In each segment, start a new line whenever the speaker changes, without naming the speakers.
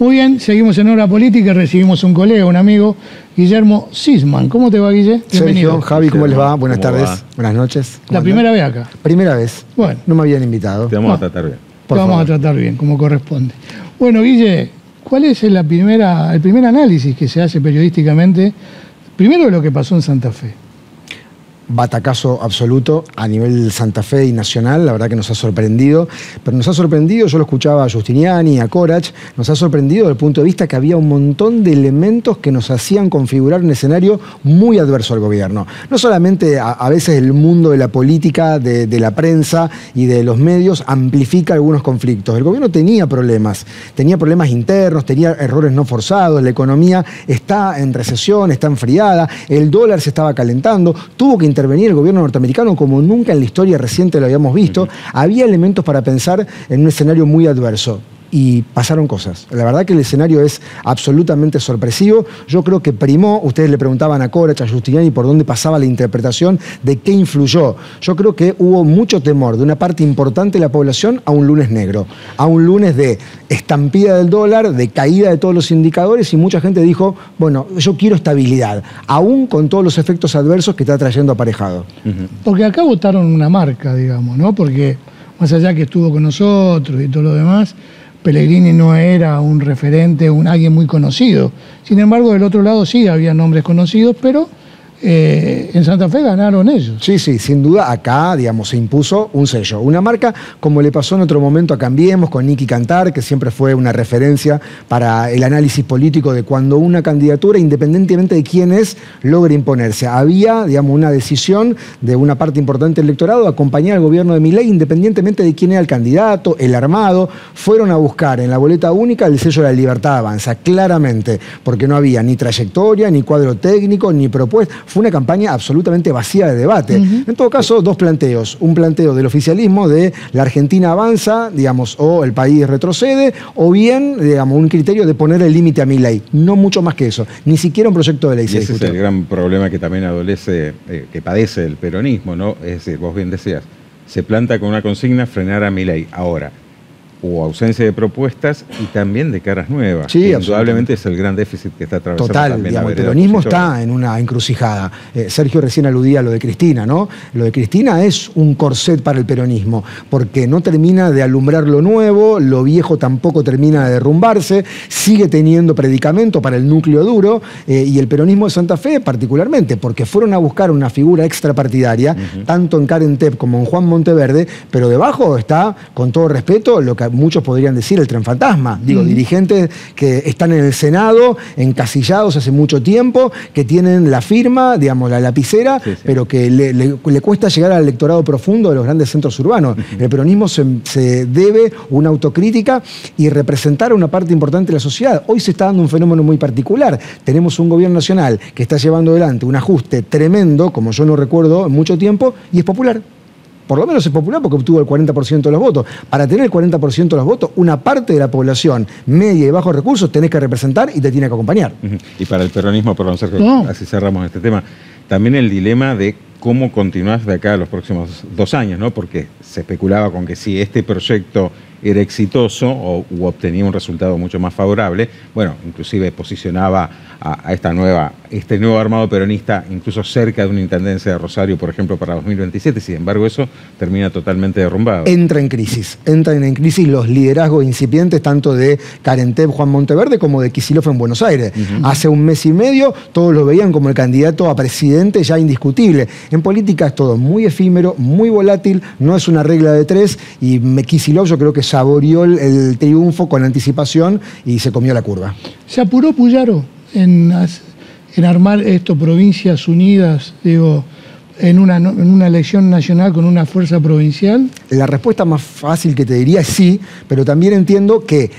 Muy bien, seguimos en Hora Política, recibimos un colega, un amigo, Guillermo Sisman. ¿Cómo te va, Guille?
Bienvenido. Sergio, Javi, ¿cómo les va? Buenas tardes, buenas noches.
La primera vez acá.
Primera vez.
Bueno.
No me habían invitado.
Te vamos a tratar bien.
Te vamos a tratar bien, como corresponde. Bueno, Guille, ¿cuál es el primer análisis que se hace periodísticamente, primero de lo que pasó en Santa Fe?
Batacazo absoluto a nivel Santa Fe y nacional, la verdad que nos ha sorprendido, pero nos ha sorprendido, yo lo escuchaba a Giustiniani, a Corach, nos ha sorprendido desde el punto de vista que había un montón de elementos que nos hacían configurar un escenario muy adverso al gobierno. No solamente a veces el mundo de la política, de la prensa y de los medios amplifica algunos conflictos. El gobierno tenía problemas internos, tenía errores no forzados, la economía está en recesión, está enfriada, el dólar se estaba calentando, tuvo que intervenir el gobierno norteamericano como nunca en la historia reciente lo habíamos visto. Había elementos para pensar en un escenario muy adverso. Y pasaron cosas. La verdad que el escenario es absolutamente sorpresivo. Yo creo que primó, ustedes le preguntaban a Corach, a Giustiniani por dónde pasaba la interpretación de qué influyó. Yo creo que hubo mucho temor de una parte importante de la población a un lunes negro, a un lunes de estampida del dólar, de caída de todos los indicadores, y mucha gente dijo, bueno, yo quiero estabilidad, aún con todos los efectos adversos que está trayendo aparejado.
Porque acá votaron una marca, digamos, ¿no? Porque más allá que estuvo con nosotros y todo lo demás, Pellegrini no era un referente, alguien muy conocido. Sin embargo, del otro lado sí había nombres conocidos, pero en Santa Fe ganaron ellos.
Sí, sí, sin duda acá, digamos, se impuso un sello, una marca, como le pasó en otro momento a Cambiemos con Nicky Cantar, que siempre fue una referencia para el análisis político de cuando una candidatura, independientemente de quién es, logra imponerse. Había, digamos, una decisión de una parte importante del electorado de acompañar al gobierno de Milei, independientemente de quién era el candidato, el armado. Fueron a buscar en la boleta única el sello de la Libertad Avanza, claramente, porque no había ni trayectoria, ni cuadro técnico, ni propuesta. Fue una campaña absolutamente vacía de debate. En todo caso, dos planteos. Un planteo del oficialismo de la Argentina avanza, digamos, o el país retrocede, o bien, digamos, un criterio de poner el límite a Milei. No mucho más que eso. Ni siquiera un proyecto de ley.
Y ese es el gran problema que también adolece, que padece el peronismo, ¿no? Es decir, vos bien decías, se planta con una consigna frenar a Milei. Ahora, hubo ausencia de propuestas y también de caras nuevas.
Sí,
indudablemente es el gran déficit que está atravesando.
Total,
también
digamos,
la
el
vereda
peronismo
opositora.
está en una encrucijada. Sergio recién aludía a lo de Cristina, ¿no? Lo de Cristina es un corset para el peronismo, porque no termina de alumbrar lo nuevo, lo viejo tampoco termina de derrumbarse, sigue teniendo predicamento para el núcleo duro, y el peronismo de Santa Fe particularmente, porque fueron a buscar una figura extrapartidaria, tanto en Karen Tepp como en Juan Monteverde, pero debajo está, con todo respeto, lo que muchos podrían decir el tren fantasma. Digo, dirigentes que están en el Senado, encasillados hace mucho tiempo, que tienen la firma, digamos, la lapicera, pero que le cuesta llegar al electorado profundo de los grandes centros urbanos. El peronismo se debe una autocrítica y representar a una parte importante de la sociedad. Hoy se está dando un fenómeno muy particular. Tenemos un gobierno nacional que está llevando adelante un ajuste tremendo, como yo no recuerdo en mucho tiempo, y es popular. Por lo menos es popular porque obtuvo el 40% de los votos. Para tener el 40% de los votos, una parte de la población media y bajos recursos tenés que representar y te tiene que acompañar.
Y para el peronismo, perdón, Sergio, así cerramos este tema, también el dilema de cómo continuás de acá a los próximos 2 años, ¿no? Porque se especulaba con que si este proyecto era exitoso u obtenía un resultado mucho más favorable, bueno, inclusive posicionaba a este nuevo armado peronista incluso cerca de una intendencia de Rosario, por ejemplo, para 2027. Sin embargo, eso termina totalmente derrumbado.
Entran en crisis los liderazgos incipientes tanto de Karen Tepp, Juan Monteverde, como de Kicillof en Buenos Aires. Hace un mes y medio todos lo veían como el candidato a presidente ya indiscutible. En política es todo muy efímero, muy volátil, no es una regla de 3, y Kicillof yo creo que saboreó el triunfo con anticipación y se comió la curva.
¿Se apuró Puyaro en armar esto, provincias unidas, digo, en una elección nacional con una fuerza provincial?
La respuesta más fácil que te diría es sí, pero también entiendo que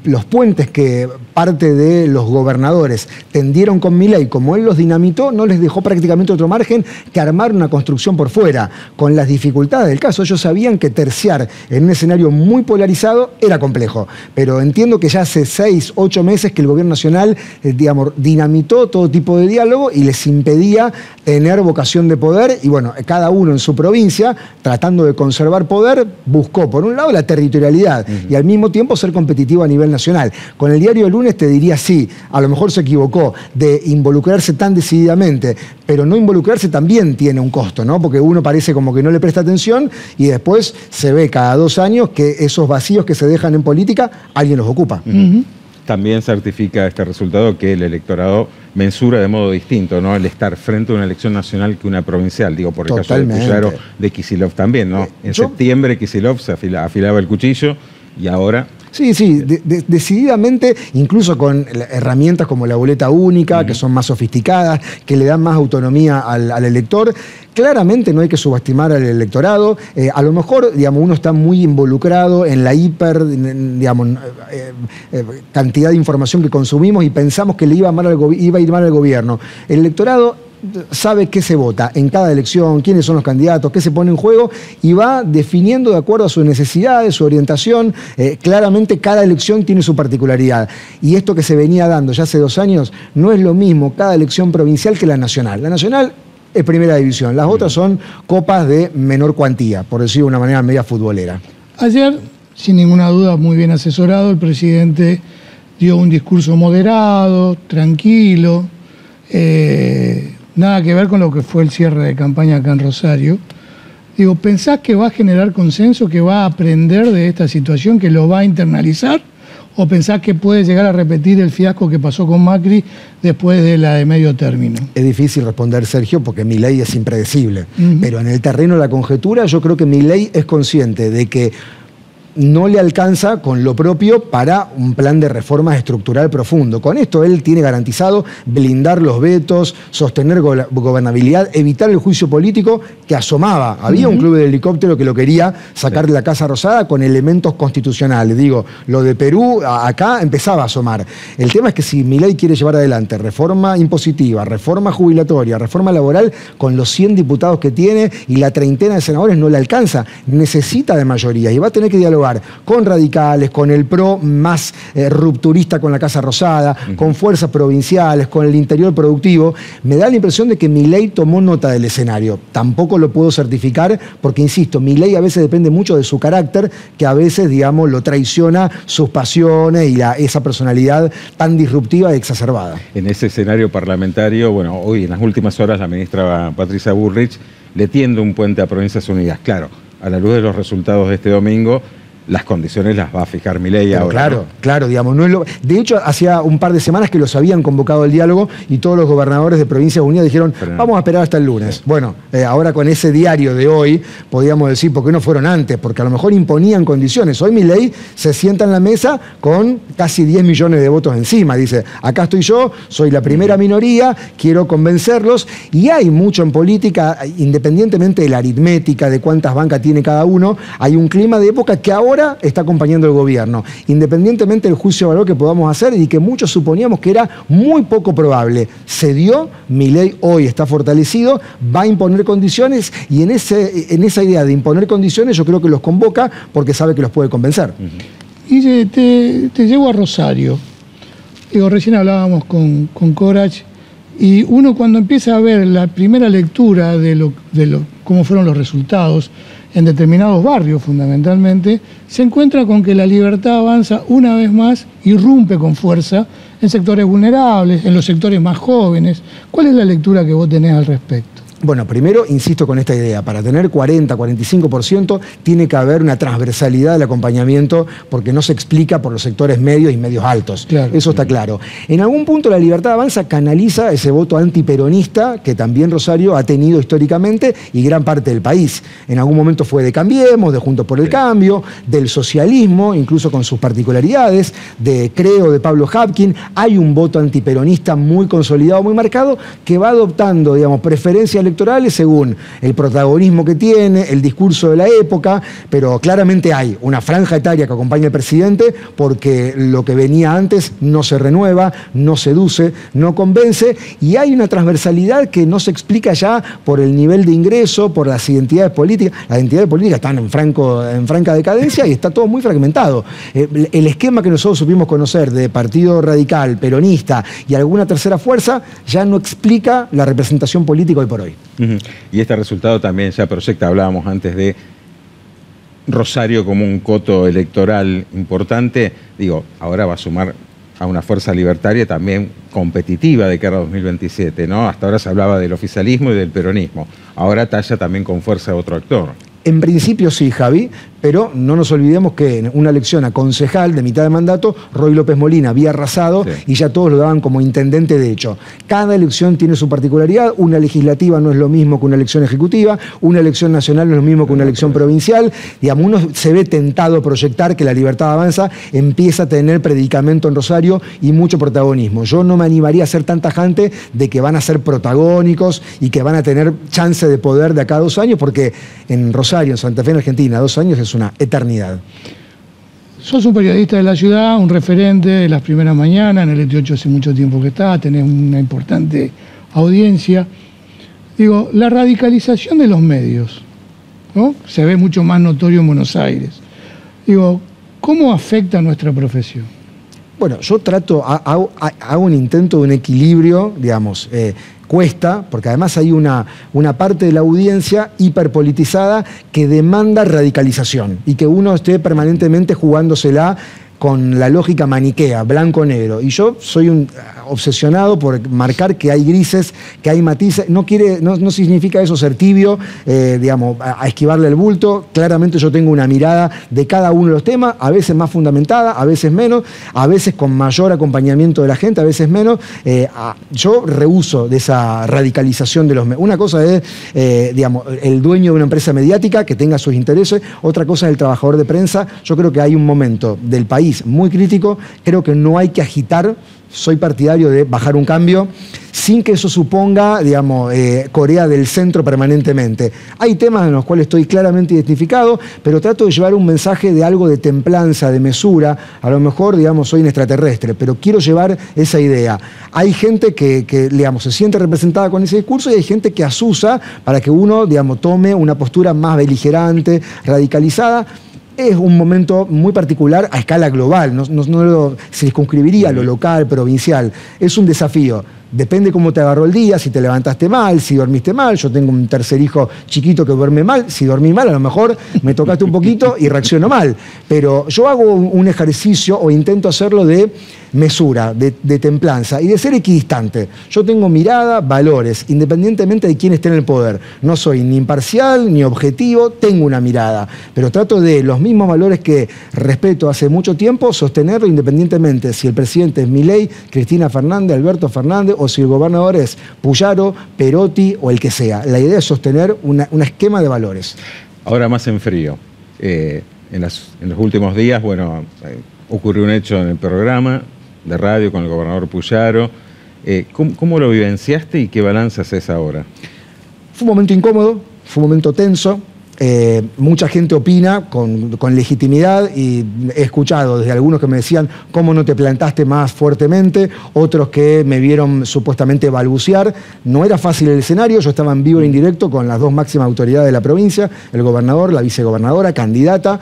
los puentes que parte de los gobernadores tendieron con Milei, como él los dinamitó, no les dejó prácticamente otro margen que armar una construcción por fuera. Con las dificultades del caso, ellos sabían que terciar en un escenario muy polarizado era complejo, pero entiendo que ya hace 6, 8 meses que el gobierno nacional, digamos, dinamitó todo tipo de diálogo y les impedía tener vocación de poder, y bueno, cada uno en su provincia, tratando de conservar tomar poder, buscó, por un lado, la territorialidad y al mismo tiempo ser competitivo a nivel nacional. Con el diario El Lunes te diría sí, a lo mejor se equivocó de involucrarse tan decididamente, pero no involucrarse también tiene un costo, ¿no? Porque uno parece como que no le presta atención y después se ve cada 2 años que esos vacíos que se dejan en política, alguien los ocupa.
También certifica este resultado que el electorado mensura de modo distinto, ¿no? El estar frente a una elección nacional que una provincial. Digo, por el
Totalmente.
caso de Puyaro, de Kicillof también, ¿no? En septiembre Kicillof se afilaba el cuchillo y ahora...
Sí, decididamente, incluso con herramientas como la boleta única, que son más sofisticadas, que le dan más autonomía al elector. Claramente no hay que subestimar al electorado. A lo mejor, digamos, uno está muy involucrado en la cantidad de información que consumimos y pensamos que le iba a ir mal al gobierno. El electorado sabe qué se vota en cada elección, quiénes son los candidatos, qué se pone en juego y va definiendo de acuerdo a sus necesidades, su orientación. Claramente cada elección tiene su particularidad y esto que se venía dando ya hace 2 años no es lo mismo cada elección provincial que la nacional. La nacional es primera división, las otras son copas de menor cuantía, por decirlo de una manera media futbolera.
Ayer, sin ninguna duda, muy bien asesorado, el presidente dio un discurso moderado, tranquilo, nada que ver con lo que fue el cierre de campaña acá en Rosario. Digo, ¿pensás que va a generar consenso, que va a aprender de esta situación, que lo va a internalizar? ¿O pensás que puede llegar a repetir el fiasco que pasó con Macri después de la de medio término?
Es difícil responder, Sergio, porque Milei es impredecible. Pero en el terreno de la conjetura, yo creo que Milei es consciente de que no le alcanza con lo propio para un plan de reforma estructural profundo. Con esto él tiene garantizado blindar los vetos, sostener gobernabilidad, evitar el juicio político que asomaba. Había un club de helicóptero que lo quería sacar de la Casa Rosada con elementos constitucionales. Digo, lo de Perú acá empezaba a asomar. El tema es que si Milei quiere llevar adelante reforma impositiva, reforma jubilatoria, reforma laboral, con los 100 diputados que tiene y la treintena de senadores no le alcanza. Necesita de mayoría y va a tener que dialogar con radicales, con el PRO más rupturista con la Casa Rosada, con fuerzas provinciales, con el interior productivo. Me da la impresión de que Milei tomó nota del escenario. Tampoco lo puedo certificar porque, insisto, Milei a veces depende mucho de su carácter, que a veces, digamos, lo traiciona sus pasiones y esa personalidad tan disruptiva y exacerbada.
En ese escenario parlamentario, bueno, hoy en las últimas horas la ministra Patricia Bullrich le tiende un puente a Provincias Unidas. Claro, a la luz de los resultados de este domingo, las condiciones las va a fijar Milei ahora.
Claro, claro, digamos, no es lo... De hecho, hacía un par de semanas que los habían convocado al diálogo y todos los gobernadores de Provincias Unidas dijeron, vamos a esperar hasta el lunes. Sí. Bueno, ahora con ese diario de hoy, podíamos decir, ¿por qué no fueron antes? Porque a lo mejor imponían condiciones. Hoy Milei se sienta en la mesa con casi 10 millones de votos encima. Dice, acá estoy yo, soy la primera minoría, quiero convencerlos. Y hay mucho en política, independientemente de la aritmética, de cuántas bancas tiene cada uno, hay un clima de época que ahora está acompañando el gobierno, independientemente del juicio de valor que podamos hacer y que muchos suponíamos que era muy poco probable. Se dio, Milei hoy está fortalecido, va a imponer condiciones y en esa idea de imponer condiciones yo creo que los convoca porque sabe que los puede convencer.
Y te llevo a Rosario. Digo, recién hablábamos con Corach y uno cuando empieza a ver la primera lectura de cómo fueron los resultados en determinados barrios fundamentalmente, se encuentra con que la libertad avanza una vez más, irrumpe con fuerza en sectores vulnerables, en los sectores más jóvenes. ¿Cuál es la lectura que vos tenés al respecto?
Bueno, primero insisto con esta idea, para tener 40, 45% tiene que haber una transversalidad del acompañamiento porque no se explica por los sectores medios y medios altos. Claro. Eso está claro. En algún punto la Libertad Avanza canaliza ese voto antiperonista que también Rosario ha tenido históricamente y gran parte del país. En algún momento fue de Cambiemos, de Juntos por el Cambio, del socialismo, incluso con sus particularidades, de Creo, de Pablo Hapkin. Hay un voto antiperonista muy consolidado, muy marcado, que va adoptando, digamos, preferencias electorales según el protagonismo que tiene, el discurso de la época, pero claramente hay una franja etaria que acompaña al presidente porque lo que venía antes no se renueva, no seduce, no convence y hay una transversalidad que no se explica ya por el nivel de ingreso, por las identidades políticas. Las identidades políticas están en franca decadencia y está todo muy fragmentado. El esquema que nosotros supimos conocer de Partido Radical, Peronista y alguna tercera fuerza ya no explica la representación política hoy por hoy.
Y este resultado también ya proyecta, hablábamos antes de Rosario como un coto electoral importante, digo, ahora va a sumar a una fuerza libertaria también competitiva de cara a 2027, ¿no? Hasta ahora se hablaba del oficialismo y del peronismo. Ahora talla también con fuerza otro actor.
En principio sí, Javi, pero no nos olvidemos que en una elección a concejal de mitad de mandato, Roy López Molina había arrasado y ya todos lo daban como intendente de hecho. Cada elección tiene su particularidad, una legislativa no es lo mismo que una elección ejecutiva, una elección nacional no es lo mismo que una elección provincial. Digamos, uno se ve tentado a proyectar que la Libertad Avanza empieza a tener predicamento en Rosario y mucho protagonismo. Yo no me animaría a ser tan tajante de que van a ser protagónicos y que van a tener chance de poder de acá a 2 años, porque en Rosario, en Santa Fe, en Argentina, 2 años es una eternidad.
Sos un periodista de la ciudad, un referente de las primeras mañanas, en el 28 hace mucho tiempo que está, tenés una importante audiencia. Digo, la radicalización de los medios, ¿no? Se ve mucho más notorio en Buenos Aires. Digo, ¿cómo afecta a nuestra profesión?
Bueno, yo hago un intento de un equilibrio, digamos, cuesta, porque además hay una parte de la audiencia hiperpolitizada que demanda radicalización y que uno esté permanentemente jugándosela con la lógica maniquea, blanco-negro. Y yo soy un obsesionado por marcar que hay grises, que hay matices. No significa eso ser tibio, digamos, a esquivarle el bulto. Claramente yo tengo una mirada de cada uno de los temas, a veces más fundamentada, a veces menos, a veces con mayor acompañamiento de la gente, a veces menos. Yo rehúso de esa radicalización de los medios. Una cosa es, digamos, el dueño de una empresa mediática que tenga sus intereses, otra cosa es el trabajador de prensa. Yo creo que hay un momento del país muy crítico, creo que no hay que agitar, soy partidario de bajar un cambio, sin que eso suponga, digamos, Corea del Centro permanentemente. Hay temas en los cuales estoy claramente identificado, pero trato de llevar un mensaje de algo de templanza, de mesura. A lo mejor, digamos, soy un extraterrestre, pero quiero llevar esa idea. Hay gente que digamos, se siente representada con ese discurso y hay gente que asusa para que uno, digamos, tome una postura más beligerante, radicalizada. Es un momento muy particular a escala global, no lo circunscribiría a lo local, provincial. Es un desafío. Depende cómo te agarró el día, si te levantaste mal, si dormiste mal. Yo tengo un tercer hijo chiquito que duerme mal. Si dormí mal, a lo mejor me tocaste un poquito y reacciono mal. Pero yo hago un ejercicio o intento hacerlo de mesura, de templanza y de ser equidistante. Yo tengo mirada, valores, independientemente de quién esté en el poder. No soy ni imparcial ni objetivo, tengo una mirada. Pero trato de los mismos valores que respeto hace mucho tiempo, sostenerlo independientemente si el presidente es Milei, Cristina Fernández, Alberto Fernández, o si el gobernador es Puyaro, Perotti o el que sea. La idea es sostener un esquema de valores. Ahora más en frío. En los últimos días, bueno, ocurrió un hecho en el programa de radio con el gobernador Puyaro. ¿Cómo lo vivenciaste y qué balance haces ahora? Fue un momento incómodo, fue un momento tenso. Mucha gente opina con legitimidad y he escuchado desde algunos que me decían ¿cómo no te plantaste más fuertemente? Otros que me vieron supuestamente balbucear. No era fácil el escenario, yo estaba en vivo e indirecto con las 2 máximas autoridades de la provincia, el gobernador, la vicegobernadora, candidata.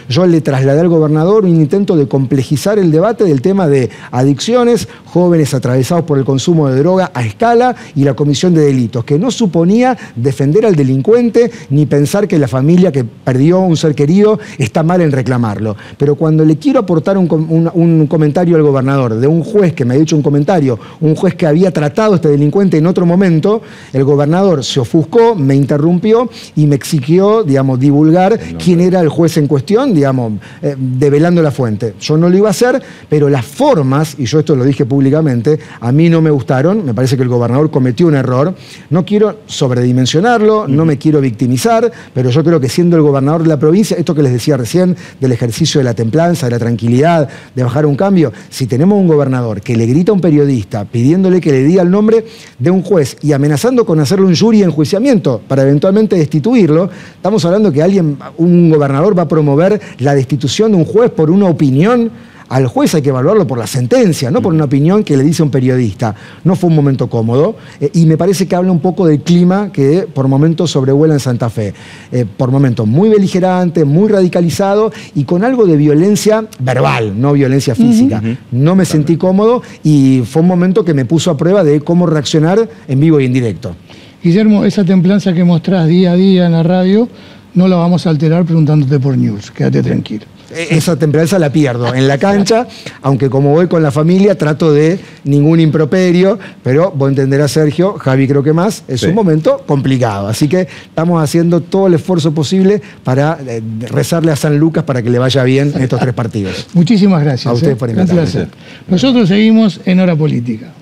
Yo le trasladé al gobernador un intento de complejizar el debate del tema de adicciones, jóvenes atravesados por el consumo de droga a escala y la comisión de delitos, que no suponía defender al delincuente ni pensar que la familia que perdió un ser querido está mal en reclamarlo. Pero cuando le quiero aportar un comentario al gobernador de un juez que me ha dicho un comentario, un juez que había tratado a este delincuente en otro momento, el gobernador se ofuscó, me interrumpió y me exigió, digamos, divulgar quién era el juez en cuestión, digamos, develando la fuente. Yo no lo iba a hacer, pero las formas, y yo esto lo dije públicamente, a mí no me gustaron, me parece que el gobernador cometió un error. No quiero sobredimensionarlo, no me quiero victimizar, pero yo creo que siendo el gobernador de la provincia, esto que les decía recién, del ejercicio de la templanza, de la tranquilidad, de bajar un cambio, si tenemos un gobernador que le grita a un periodista pidiéndole que le diga el nombre de un juez y amenazando con hacerle un jury de enjuiciamiento para eventualmente destituirlo, estamos hablando que un gobernador va a promover la destitución de un juez por una opinión. Al juez hay que evaluarlo por la sentencia, no por una opinión que le dice un periodista. No fue un momento cómodo y me parece que habla un poco del clima que por momentos sobrevuela en Santa Fe. Por momentos muy beligerante, muy radicalizado y con algo de violencia verbal, no violencia física. No me sentí cómodo y fue un momento que me puso a prueba de cómo reaccionar en vivo y en directo.
Guillermo, esa templanza que mostrás día a día en la radio, no la vamos a alterar preguntándote por news, quédate tranquilo.
Esa templanza la pierdo en la cancha, aunque como voy con la familia trato de ningún improperio, pero vos entenderás, Sergio, Javi creo que más, es un momento complicado. Así que estamos haciendo todo el esfuerzo posible para rezarle a San Lucas para que le vaya bien en estos 3 partidos.
Muchísimas gracias.
A ustedes por invitarme.
Un placer. Nosotros seguimos en Hora Política.